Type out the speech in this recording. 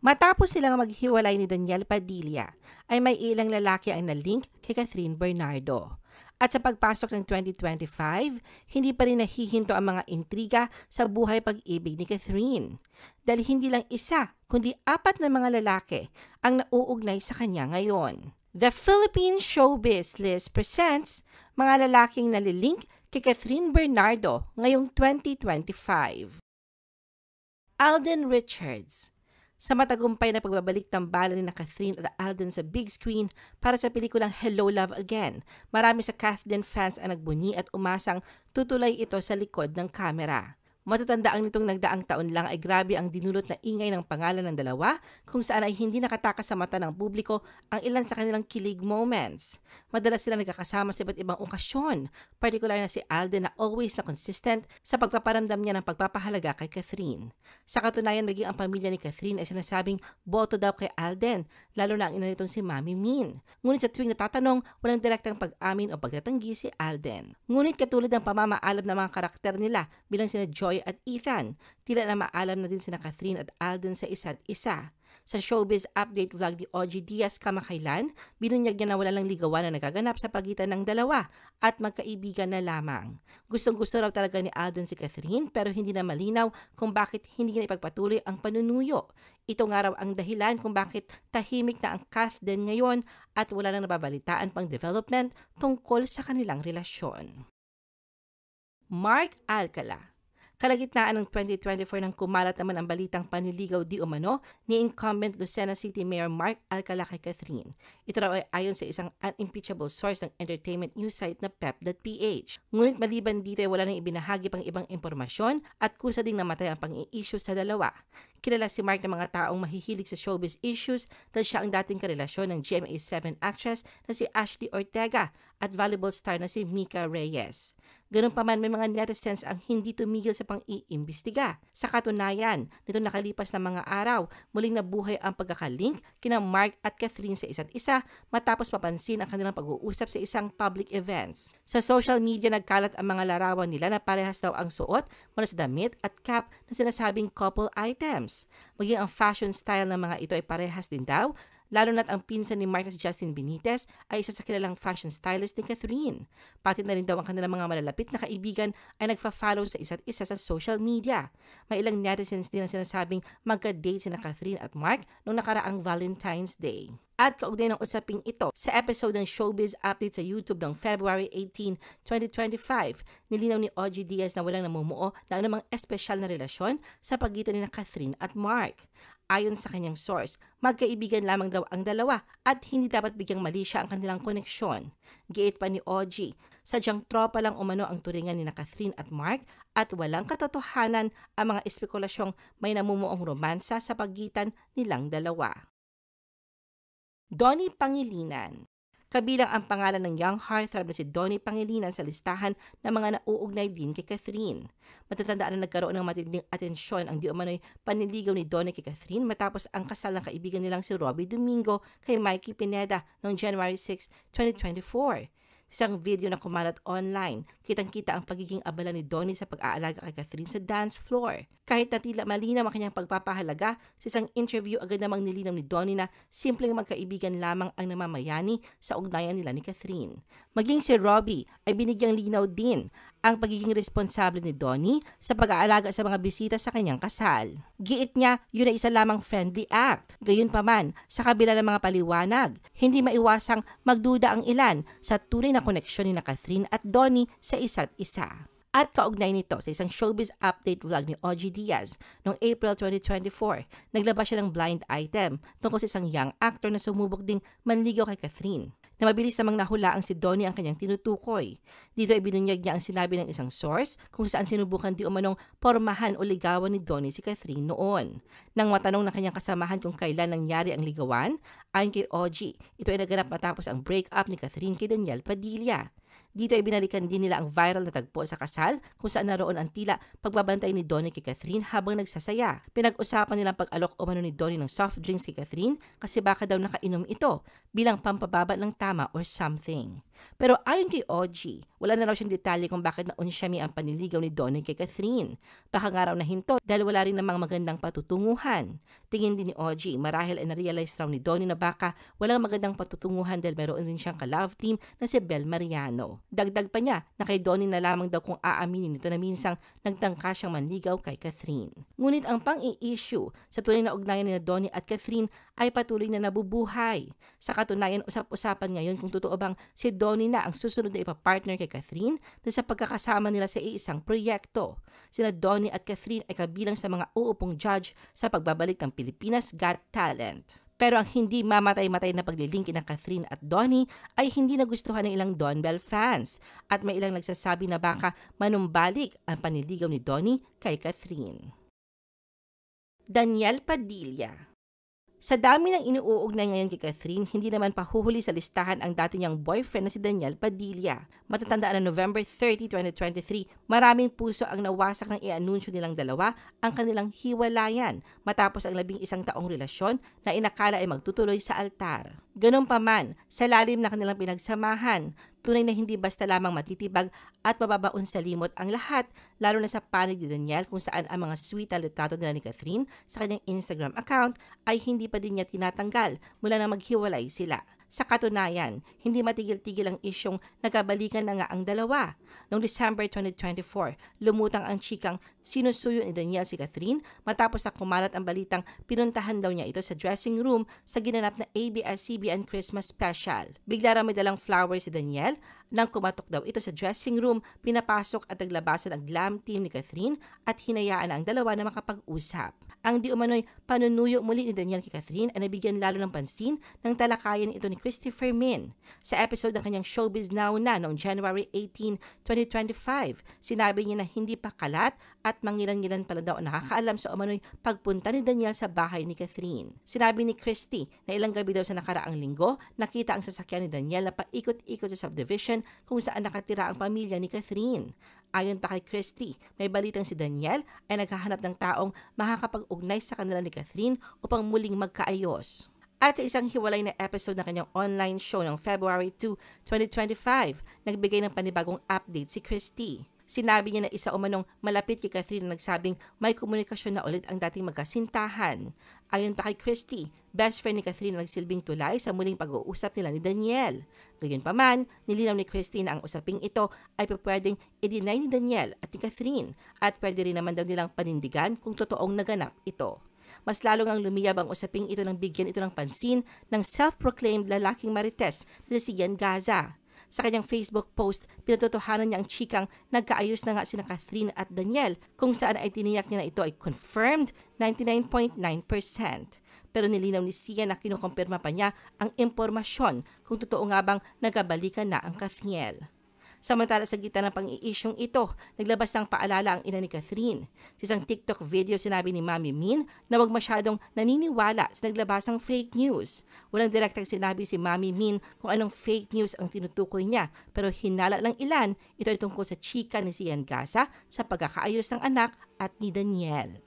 Matapos silang maghiwalay ni Daniel Padilla, ay may ilang lalaki ang nalink kay Catherine Bernardo. At sa pagpasok ng 2025, hindi pa rin nahihinto ang mga intriga sa buhay pag-ibig ni Catherine. Dahil hindi lang isa, kundi 4 na mga lalaki ang nauugnay sa kanya ngayon. The Philippine Showbiz List presents mga lalaking nalilink kay Catherine Bernardo ngayong 2025. Alden Richards. Sa matagumpay na pagbabalik tambalan ni Catherine at Alden sa big screen para sa pelikulang Hello Love Again, marami sa Kathleen fans ang nagbunyi at umasang tutulay ito sa likod ng kamera. Matatandaan nitong nagdaang taon lang ay grabe ang dinulot na ingay ng pangalan ng dalawa kung saan ay hindi nakatakas sa mata ng publiko ang ilan sa kanilang kilig moments. Madalas sila nagkakasama sa iba't ibang okasyon, partikular na si Alden na always na consistent sa pagpaparamdam niya ng pagpapahalaga kay Catherine. Sa katunayan, maging ang pamilya ni Catherine ay sinasabing boto daw kay Alden, lalo na ang ina nitong si Mami Min. Ngunit sa tuwing natatanong, walang direktang pag-amin o pagtatanggi si Alden. Ngunit katulad ng pamamaalam ng mga karakter nila bilang sina Joy at Ethan, tila na maalam na din sina Catherine at Alden sa isa't isa. Sa showbiz update vlog ni OG Diaz kamakailan, binunyag niya na wala lang ligawan na nagaganap sa pagitan ng dalawa at magkaibigan na lamang. Gustong-gusto raw talaga ni Alden si Catherine pero hindi na malinaw kung bakit hindi niya ipagpatuloy ang panunuyo. Ito nga raw ang dahilan kung bakit tahimik na ang Kathleen ngayon at wala nang nababalitaan pang development tungkol sa kanilang relasyon. Mark Alcala. Kalagitnaan ng 2024 nang kumalat naman ang balitang panliligaw di umano ni incumbent Lucena City Mayor Mark Alcala kay Catherine. Ito raw ay ayon sa isang unimpeachable source ng entertainment news site na pep.ph. Ngunit maliban dito ay wala nang ibinahagi pang ibang impormasyon at kusa ding namatay ang pang-i-issue sa dalawa. Kilala si Mark ng mga taong mahihilig sa showbiz issues dahil siya ang dating karelasyon ng GMA7 actress na si Ashley Ortega at volleyball star na si Mika Reyes. Ganun pa man, may mga netizens ang hindi tumigil sa pang-iimbestiga. Sa katunayan, nitong nakalipas na mga araw, muling nabuhay ang pagkakalink kina Mark at Catherine sa isa't isa matapos mapansin ang kanilang pag-uusap sa isang public events. Sa social media, nagkalat ang mga larawan nila na parehas daw ang suot mula sa damit at cap na sinasabing couple items. Maging ang fashion style ng mga ito ay parehas din daw, lalo na't ang pinsan ni Mark na si Justin Benitez ay isa sa kilalang fashion stylist ni Catherine. Pati na rin daw ang kanilang mga malalapit na kaibigan ay nagfa-follow sa isa't isa sa social media. May ilang netizens din ang sinasabing magka-date sina Catherine at Mark noong nakaraang Valentine's Day. At kaugnay ng usaping ito, sa episode ng Showbiz Update sa YouTube ng February 18, 2025, nilinaw ni OG Diaz na walang namumuo na anumang espesyal na relasyon sa pagitan ni Catherine at Mark. Ayon sa kanyang source, magkaibigan lamang daw ang dalawa at hindi dapat bigyang mali siya ang kanilang koneksyon. Giit pa ni OG, sadyang tropa lang umano ang turingan ni Catherine at Mark at walang katotohanan ang mga espekulasyong may namumuong romansa sa pagitan nilang dalawa. Donnie Pangilinan. Kabilang ang pangalan ng young heartthrob na si Donnie Pangilinan sa listahan ng mga nauugnay din kay Catherine. Matatandaan na nagkaroon ng matinding atensyon ang di umano'y panliligaw ni Donnie kay Catherine matapos ang kasal ng kaibigan nilang si Robbie Domingo kay Mikey Pineda noong January 6, 2024. Isang video na kumalat online, kitang-kita ang pagiging abala ni Donnie sa pag-aalaga kay Catherine sa dance floor. Kahit na tila malinaw ang kanyang pagpapahalaga, sa isang interview agad namang nilinaw ni Donnie na simpleng magkaibigan lamang ang namamayani sa ugnayan nila ni Catherine. Maging si Robbie ay binigyang linaw din ang pagiging responsable ni Donnie sa pag-aalaga sa mga bisita sa kanyang kasal. Giit niya, yun ay isa lamang friendly act. Gayunpaman, sa kabila ng mga paliwanag, hindi maiwasang magduda ang ilan sa tunay na koneksyon ni Catherine at Donnie sa isa't isa. At kaugnay nito, sa isang showbiz update vlog ni OG Diaz noong April 2024, naglabas siya ng blind item tungkol sa isang young actor na sumubok ding manligaw kay Catherine. Na mabilis namang nahulaang si Donnie ang kanyang tinutukoy. Dito ay binunyag niya ang sinabi ng isang source kung saan sinubukan di umanong pormahan o ligawan ni Donnie si Catherine noon. Nang matanong ng kanyang kasamahan kung kailan nangyari ang ligawan, ayon kay OG, ito ay naganap matapos ang break-up ni Catherine kay Daniel Padilla. Dito ay binalikan din nila ang viral na tagpo sa kasal kung saan naroon ang tila pagbabantay ni Donnie kay Catherine habang nagsasaya. Pinag-usapan nilang pag-alok umano ni Donnie ng soft drinks kay Catherine kasi baka daw nakainom ito bilang pampababa ng tama or something. Pero ayon kay OG, wala na raw siyang detalye kung bakit naunsyami ang panliligaw ni Donnie kay Catherine. Baka nga raw nahinto dahil wala rin namang magandang patutunguhan. Tingin din ni OG, marahil ay na-realize raw ni Donnie na baka walang magandang patutunguhan dahil meron din siyang ka-love team na si Bel Mariano. Dagdag pa niya na kay Donnie na lamang daw kung aaminin nito na minsang nagtangka siyang manligaw kay Catherine. Ngunit ang pang-i-issue sa tunay na ugnayan ni Donnie at Catherine ay patuloy na nabubuhay. Sa katunayan, usap-usapan ngayon kung totoo bang si Donnie na ang susunod na ipapartner kay Catherine dahil sa pagkakasama nila sa iisang proyekto. Sina Donnie at Catherine ay kabilang sa mga uupong judge sa pagbabalik ng Pilipinas Got Talent. Pero ang hindi mamatay-matay na paglilingkin ng Catherine at Donnie ay hindi nagustuhan ng ilang Don Bell fans at may ilang nagsasabi na baka manumbalik ang panliligaw ni Donnie kay Catherine. Daniel Padilla. Sa dami ng inuugnay ngayon kay Catherine, hindi naman pahuhuli sa listahan ang dati niyang boyfriend na si Daniel Padilla. Matatandaan na November 30, 2023, maraming puso ang nawasak ng i-anunsyo nilang dalawa ang kanilang hiwalayan matapos ang 11 taong relasyon na inakala ay magtutuloy sa altar. Ganun pa man, sa lalim na kanilang pinagsamahan, tunay na hindi basta lamang matitibag at mababaon sa limot ang lahat, lalo na sa panig ni Daniel kung saan ang mga sweet na litrato nila ni Catherine sa kanyang Instagram account ay hindi pa din niya tinatanggal mula na maghiwalay sila. Sa katunayan, hindi matigil-tigil ang isyong nagkabalikan na nga ang dalawa. Noong December 2024, lumutang ang chikang sinusuyo ni Daniel si Catherine matapos na kumalat ang balitang pinuntahan daw niya ito sa dressing room sa ginanap na ABS-CBN Christmas Special. Bigla raw may dalang flowers si Daniel. Nang kumatok daw ito sa dressing room, pinapasok at naglabasan ang glam team ni Catherine at hinayaan na ang dalawa na makapag-usap. Ang di umano'y panunuyo muli ni Daniel kay Catherine ay nabigyan lalo ng pansin ng talakayan ito ni Christopher Min. Sa episode ng kanyang Showbiz Now na noong January 18, 2025, sinabi niya na hindi pa kalat at mangilan-ngilan pala daw nakakaalam sa umano'y pagpunta ni Daniel sa bahay ni Catherine. Sinabi ni Christy na ilang gabi daw sa nakaraang linggo, nakita ang sasakyan ni Daniel na paikot-ikot sa subdivision kung saan nakatira ang pamilya ni Catherine. Ayon pa kay Christy, may balitang si Daniel ay naghahanap ng taong makakapag-ugnay sa kanila ni Catherine upang muling magkaayos. At sa isang hiwalay na episode ng kanyang online show ng February 2, 2025, nagbigay ng panibagong update si Christy. Sinabi niya na isa umanong malapit kay Catherine na nagsabing may komunikasyon na ulit ang dating magkasintahan. Ayon pa kay Christy, best friend ni Catherine nagsilbing tulay sa muling pag-uusap nila ni Daniel. Gayunpaman, nilinaw ni Christy na ang usaping ito ay pwedeng i-deny ni Daniel at ni Catherine at pwede rin naman daw nilang panindigan kung totoong naganap ito. Mas lalo ngang lumiyab ang usaping ito nang bigyan ito ng pansin ng self-proclaimed lalaking marites na si Yan Gaza. Sa kanyang Facebook post, pinatotohanan niya ang chikang nagkaayos na nga sina Catherine at Daniel kung saan ay tiniyak niya na ito ay confirmed 99.9%. Pero nilinaw ni Sian na kinukumpirma pa niya ang impormasyon kung totoo nga bang nagkabalikan na ang Kathniel. Samantala sa gitna ng pang-iisyong ito, naglabas ng paalala ang ina ni Catherine. Sa isang TikTok video sinabi ni Mami Min na huwag masyadong naniniwala sa naglabasang fake news. Walang direktang sinabi si Mami Min kung anong fake news ang tinutukoy niya, pero hinala ng ilan, ito ay tungkol sa chika ni Sian Gaza sa pagkakaayos ng anak at ni Daniel.